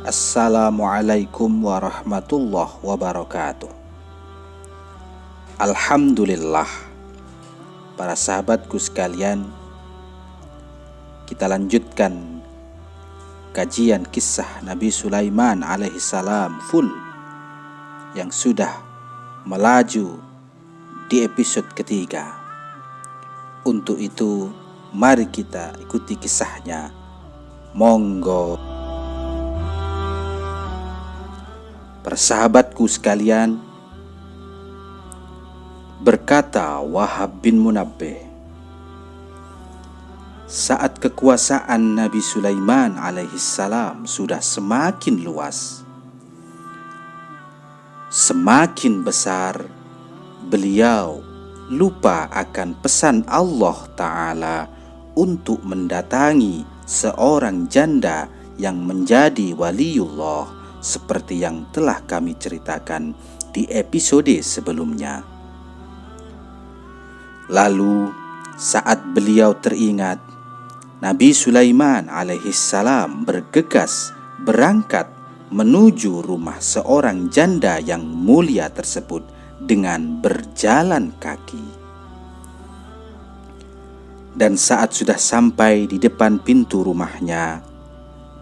Assalamualaikum warahmatullahi wabarakatuh. Alhamdulillah, para sahabatku sekalian, kita lanjutkan kajian kisah Nabi Sulaiman alaihissalam full yang sudah melaju di episode ketiga. Untuk itu, mari kita ikuti kisahnya. Monggo. Para sahabatku sekalian, berkata Wahab bin Munabbih, saat kekuasaan Nabi Sulaiman alaihissalam sudah semakin luas, semakin besar, beliau lupa akan pesan Allah Ta'ala untuk mendatangi seorang janda yang menjadi waliullah, seperti yang telah kami ceritakan di episode sebelumnya. Lalu saat beliau teringat, Nabi Sulaiman alaihissalam bergegas berangkat menuju rumah seorang janda yang mulia tersebut dengan berjalan kaki. Dan saat sudah sampai di depan pintu rumahnya,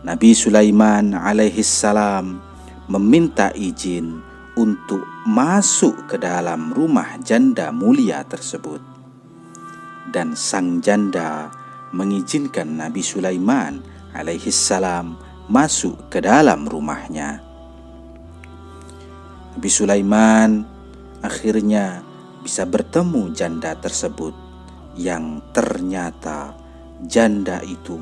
Nabi Sulaiman alaihissalam meminta izin untuk masuk ke dalam rumah janda mulia tersebut. Dan sang janda mengizinkan Nabi Sulaiman alaihissalam masuk ke dalam rumahnya. Nabi Sulaiman akhirnya bisa bertemu janda tersebut, yang ternyata janda itu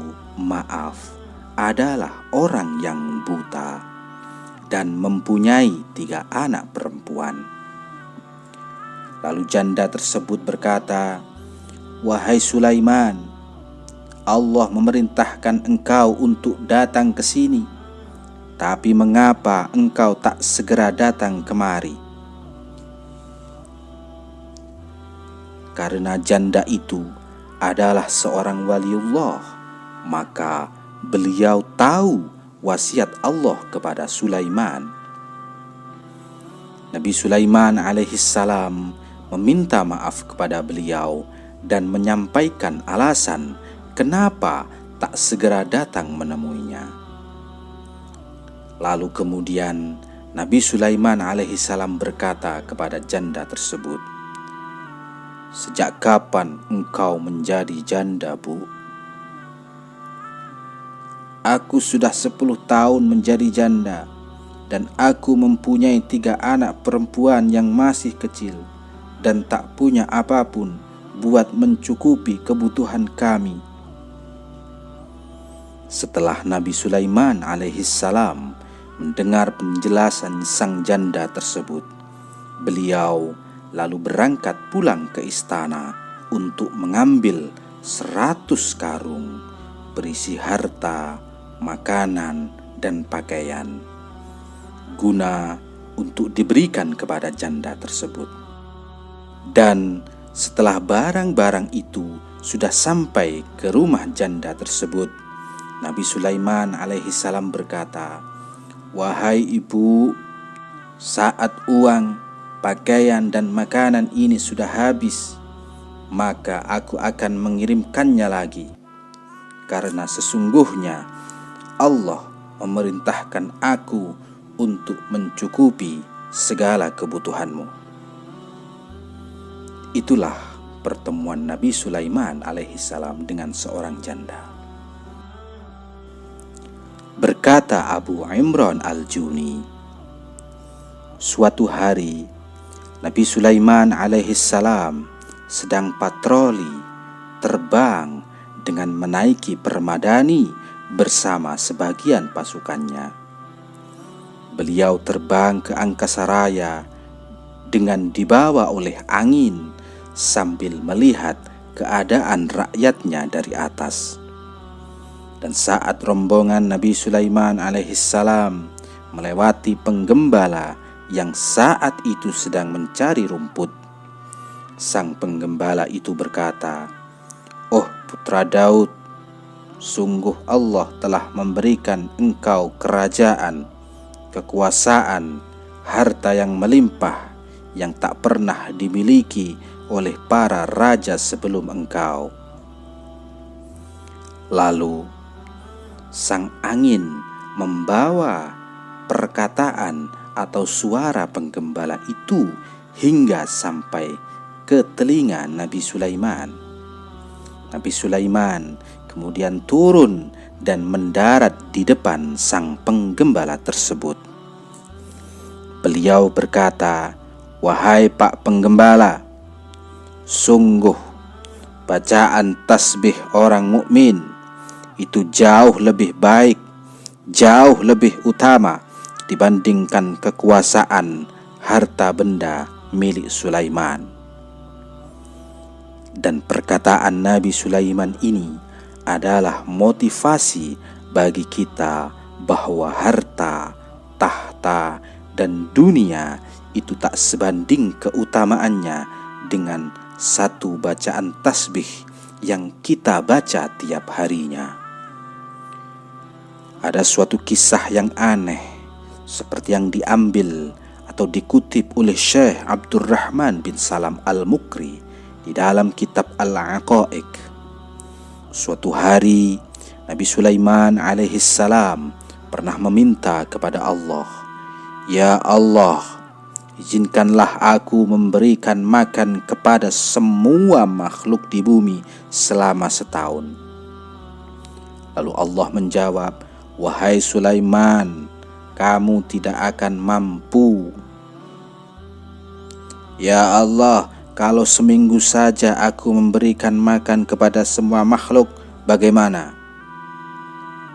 adalah orang yang buta dan mempunyai 3 anak perempuan. Lalu janda tersebut berkata, "Wahai Sulaiman, Allah memerintahkan engkau untuk datang ke sini, tapi mengapa engkau tak segera datang kemari?" Karena janda itu adalah seorang waliullah, maka beliau tahu wasiat Allah kepada Sulaiman. Nabi Sulaiman alaihissalam meminta maaf kepada beliau dan menyampaikan alasan kenapa tak segera datang menemuinya. Lalu kemudian Nabi Sulaiman alaihissalam berkata kepada janda tersebut, "Sejak kapan engkau menjadi janda, Bu?" "Aku sudah 10 tahun menjadi janda, dan aku mempunyai 3 anak perempuan yang masih kecil, dan tak punya apapun buat mencukupi kebutuhan kami." Setelah Nabi Sulaiman alaihissalam mendengar penjelasan sang janda tersebut, beliau lalu berangkat pulang ke istana untuk mengambil 100 karung berisi harta, makanan, dan pakaian, guna untuk diberikan kepada janda tersebut. Dan setelah barang-barang itu sudah sampai ke rumah janda tersebut, Nabi Sulaiman alaihissalam berkata, "Wahai ibu, saat uang, pakaian, dan makanan ini sudah habis, maka aku akan mengirimkannya lagi, karena sesungguhnya Allah memerintahkan aku untuk mencukupi segala kebutuhanmu." Itulah pertemuan Nabi Sulaiman alaihissalam dengan seorang janda. Berkata Abu Imran al-Juni, suatu hari Nabi Sulaiman alaihissalam sedang patroli terbang dengan menaiki permadani bersama sebagian pasukannya. Beliau terbang ke angkasa raya dengan dibawa oleh angin sambil melihat keadaan rakyatnya dari atas. Dan saat rombongan Nabi Sulaiman alaihissalam melewati penggembala yang saat itu sedang mencari rumput, sang penggembala itu berkata, "Oh putra Daud, sungguh Allah telah memberikan engkau kerajaan, kekuasaan, harta yang melimpah yang tak pernah dimiliki oleh para raja sebelum engkau. Lalu sang angin membawa perkataan atau suara penggembala itu hingga sampai ke telinga Nabi Sulaiman. Nabi Sulaiman kemudian turun dan mendarat di depan sang penggembala tersebut. Beliau berkata, "Wahai Pak Penggembala, sungguh bacaan tasbih orang mukmin itu jauh lebih baik, jauh lebih utama dibandingkan kekuasaan harta benda milik Sulaiman." Dan perkataan Nabi Sulaiman ini adalah motivasi bagi kita bahwa harta, tahta, dan dunia itu tak sebanding keutamaannya dengan satu bacaan tasbih yang kita baca tiap harinya. Ada suatu kisah yang aneh seperti yang diambil atau dikutip oleh Syekh Abdurrahman bin Salam Al-Mukri di dalam kitab Al-Aqaiq. Suatu hari Nabi Sulaiman alaihissalam pernah meminta kepada Allah, "Ya Allah, izinkanlah aku memberikan makan kepada semua makhluk di bumi selama setahun." Lalu Allah menjawab, "Wahai Sulaiman, kamu tidak akan mampu." "Ya Allah, kalau seminggu saja aku memberikan makan kepada semua makhluk, bagaimana?"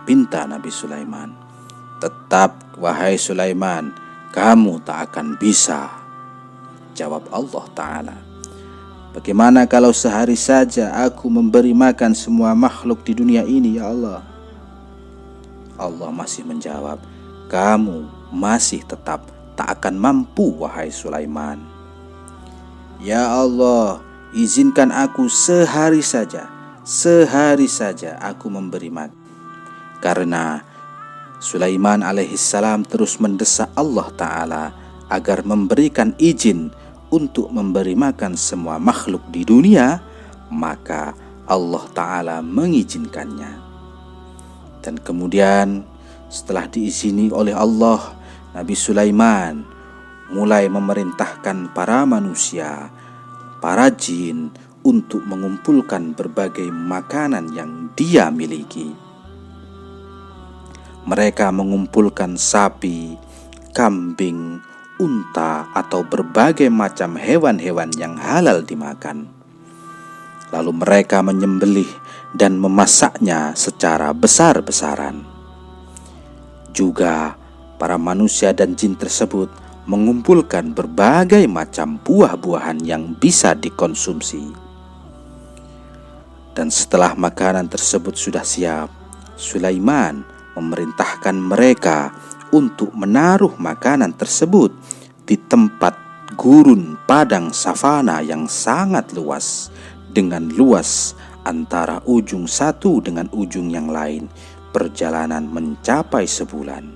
pinta Nabi Sulaiman. "Tetap, wahai Sulaiman, kamu tak akan bisa," jawab Allah Ta'ala. "Bagaimana kalau sehari saja aku memberi makan semua makhluk di dunia ini, ya Allah?" Allah masih menjawab, "Kamu masih tetap tak akan mampu, wahai Sulaiman." "Ya Allah, izinkan aku sehari saja aku memberi makan." Karena Sulaiman alaihissalam terus mendesak Allah Ta'ala agar memberikan izin untuk memberi makan semua makhluk di dunia, maka Allah Ta'ala mengizinkannya. Dan kemudian setelah diizini oleh Allah, Nabi Sulaiman mulai memerintahkan para manusia, para jin untuk mengumpulkan berbagai makanan yang dia miliki. Mereka mengumpulkan sapi, kambing, unta atau berbagai macam hewan-hewan yang halal dimakan. Lalu mereka menyembelih dan memasaknya secara besar-besaran. Juga para manusia dan jin tersebut mengumpulkan berbagai macam buah-buahan yang bisa dikonsumsi. Dan setelah makanan tersebut sudah siap, Sulaiman memerintahkan mereka untuk menaruh makanan tersebut di tempat gurun padang savana yang sangat luas, dengan luas antara ujung satu dengan ujung yang lain perjalanan mencapai sebulan.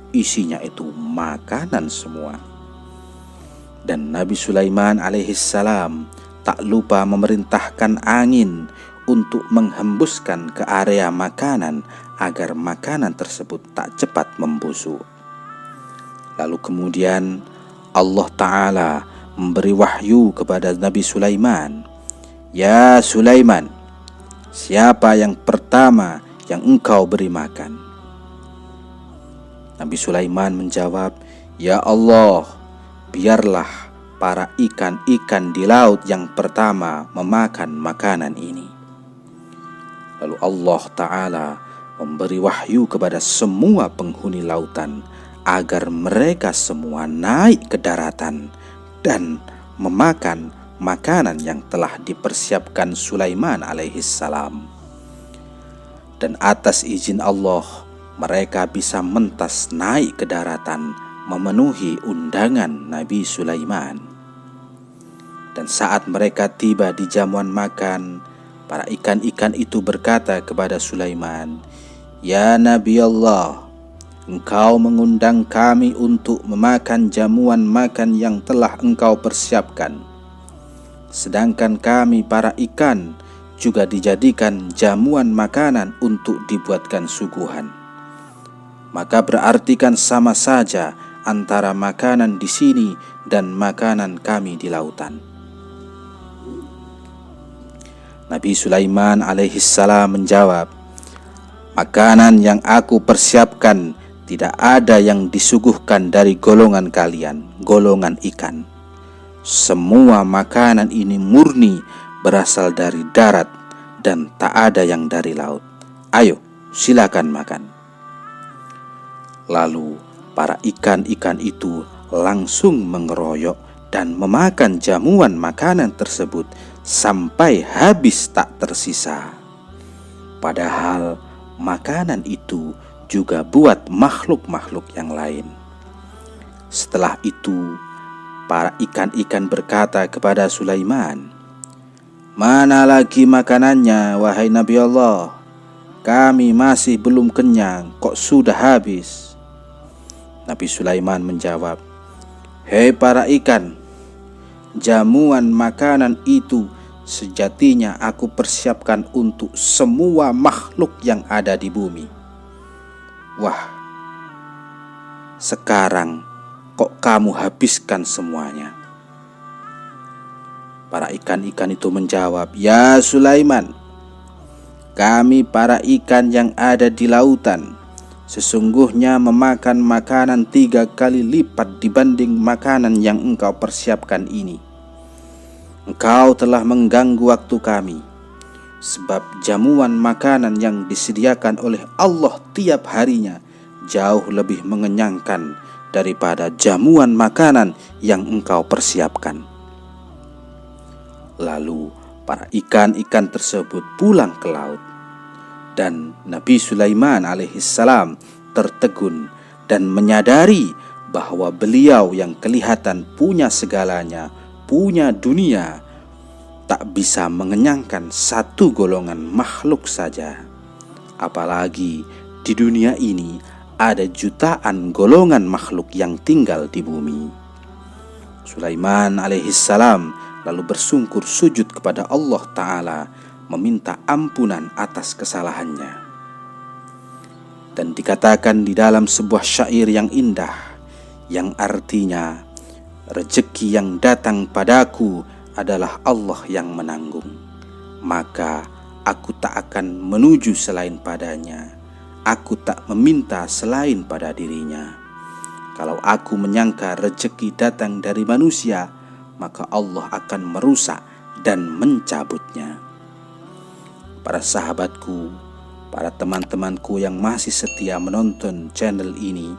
Isinya itu makanan semua. Dan Nabi Sulaiman alaihissalam tak lupa memerintahkan angin untuk menghembuskan ke area makanan agar makanan tersebut tak cepat membusuk. Lalu kemudian Allah Ta'ala memberi wahyu kepada Nabi Sulaiman, "Ya Sulaiman, siapa yang pertama yang engkau beri makan?" Nabi Sulaiman menjawab, "Ya Allah, biarlah para ikan-ikan di laut yang pertama memakan makanan ini." Lalu Allah Ta'ala memberi wahyu kepada semua penghuni lautan agar mereka semua naik ke daratan dan memakan makanan yang telah dipersiapkan Sulaiman alaihissalam. Dan atas izin Allah, mereka bisa mentas naik ke daratan memenuhi undangan Nabi Sulaiman. Dan saat mereka tiba di jamuan makan, para ikan-ikan itu berkata kepada Sulaiman, "Ya Nabi Allah, engkau mengundang kami untuk memakan jamuan makan yang telah engkau persiapkan. Sedangkan kami para ikan juga dijadikan jamuan makanan untuk dibuatkan suguhan. Maka berarti kan sama saja antara makanan di sini dan makanan kami di lautan." Nabi Sulaiman alaihissalam menjawab, "Makanan yang aku persiapkan tidak ada yang disuguhkan dari golongan kalian, golongan ikan. Semua makanan ini murni berasal dari darat dan tak ada yang dari laut. Ayo, silakan makan." Lalu para ikan-ikan itu langsung mengeroyok dan memakan jamuan makanan tersebut sampai habis tak tersisa. Padahal makanan itu juga buat makhluk-makhluk yang lain. Setelah itu, para ikan-ikan berkata kepada Sulaiman, "Mana lagi makanannya, wahai Nabi Allah? Kami masih belum kenyang, kok sudah habis?" Nabi Sulaiman menjawab, "Hei para ikan, jamuan makanan itu sejatinya aku persiapkan untuk semua makhluk yang ada di bumi. Wah, sekarang kok kamu habiskan semuanya?" Para ikan-ikan itu menjawab, "Ya Sulaiman, kami para ikan yang ada di lautan sesungguhnya memakan makanan 3 kali lipat dibanding makanan yang engkau persiapkan ini. Engkau telah mengganggu waktu kami, sebab jamuan makanan yang disediakan oleh Allah tiap harinya jauh lebih mengenyangkan daripada jamuan makanan yang engkau persiapkan." Lalu para ikan-ikan tersebut pulang ke laut, dan Nabi Sulaiman alaihissalam tertegun dan menyadari bahwa beliau yang kelihatan punya segalanya, punya dunia, tak bisa mengenyangkan satu golongan makhluk saja. Apalagi di dunia ini ada jutaan golongan makhluk yang tinggal di bumi. Sulaiman alaihissalam lalu bersungkur sujud kepada Allah Ta'ala, meminta ampunan atas kesalahannya. Dan dikatakan di dalam sebuah syair yang indah, yang artinya, "Rezeki yang datang padaku adalah Allah yang menanggung, maka aku tak akan menuju selain padanya. Aku tak meminta selain pada dirinya. Kalau aku menyangka rezeki datang dari manusia, maka Allah akan merusak dan mencabutnya." Para sahabatku, para teman-temanku yang masih setia menonton channel ini,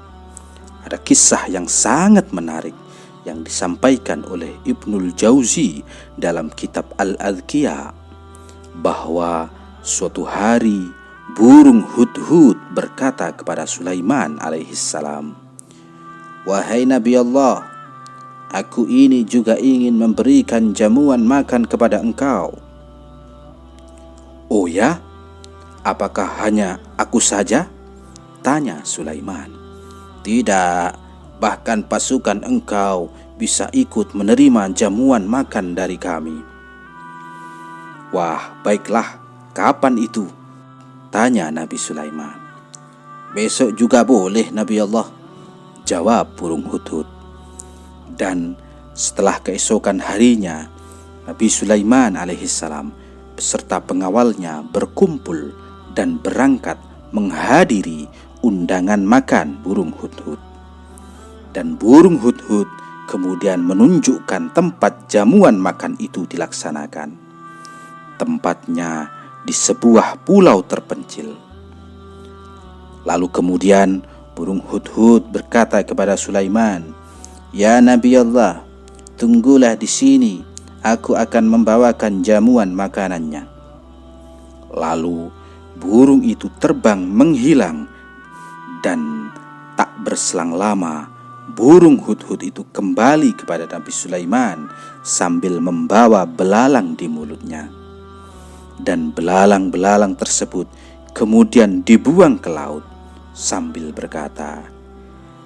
ada kisah yang sangat menarik yang disampaikan oleh Ibnul Jauzi dalam kitab Al-Adhkiya, bahwa suatu hari burung hudhud berkata kepada Sulaiman alaihissalam, "Wahai Nabi Allah, aku ini juga ingin memberikan jamuan makan kepada engkau." "Oh ya? Apakah hanya aku saja?" tanya Sulaiman. "Tidak, bahkan pasukan engkau bisa ikut menerima jamuan makan dari kami." "Wah, baiklah, kapan itu?" tanya Nabi Sulaiman. "Besok juga boleh, Nabi Allah," jawab burung hudhud. Dan setelah keesokan harinya, Nabi Sulaiman alaihissalam beserta pengawalnya berkumpul dan berangkat menghadiri undangan makan burung hudhud. Dan burung hudhud kemudian menunjukkan tempat jamuan makan itu dilaksanakan. Tempatnya di sebuah pulau terpencil. Lalu kemudian burung hudhud berkata kepada Sulaiman, "Ya Nabi Allah, tunggulah di sini. Aku akan membawakan jamuan makanannya." Lalu burung itu terbang menghilang, dan tak berselang lama burung hudhud itu kembali kepada Nabi Sulaiman sambil membawa belalang di mulutnya. dan belalang-belalang tersebut kemudian dibuang ke laut sambil berkata,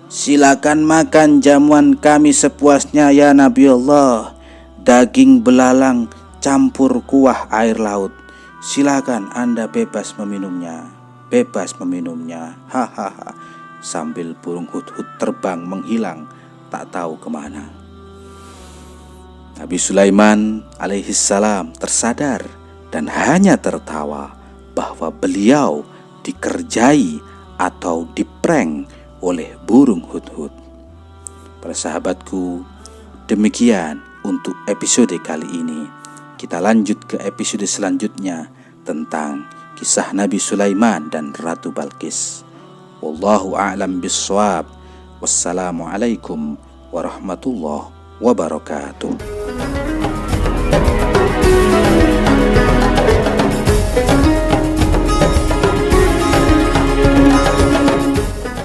"Silakan makan jamuan kami sepuasnya ya Nabi Allah. Daging belalang campur kuah air laut. Silakan Anda bebas meminumnya. Bebas meminumnya." Hahaha. Sambil burung hudhud terbang menghilang tak tahu kemana. Nabi Sulaiman alaihissalam tersadar dan hanya tertawa bahwa beliau dikerjai atau diprank oleh burung hudhud. Para sahabatku, demikian untuk episode kali ini. Kita lanjut ke episode selanjutnya tentang kisah Nabi Sulaiman dan Ratu Balqis. Wallahu a'lam bissawab. Wassalamualaikum warahmatullahi wabarakatuh.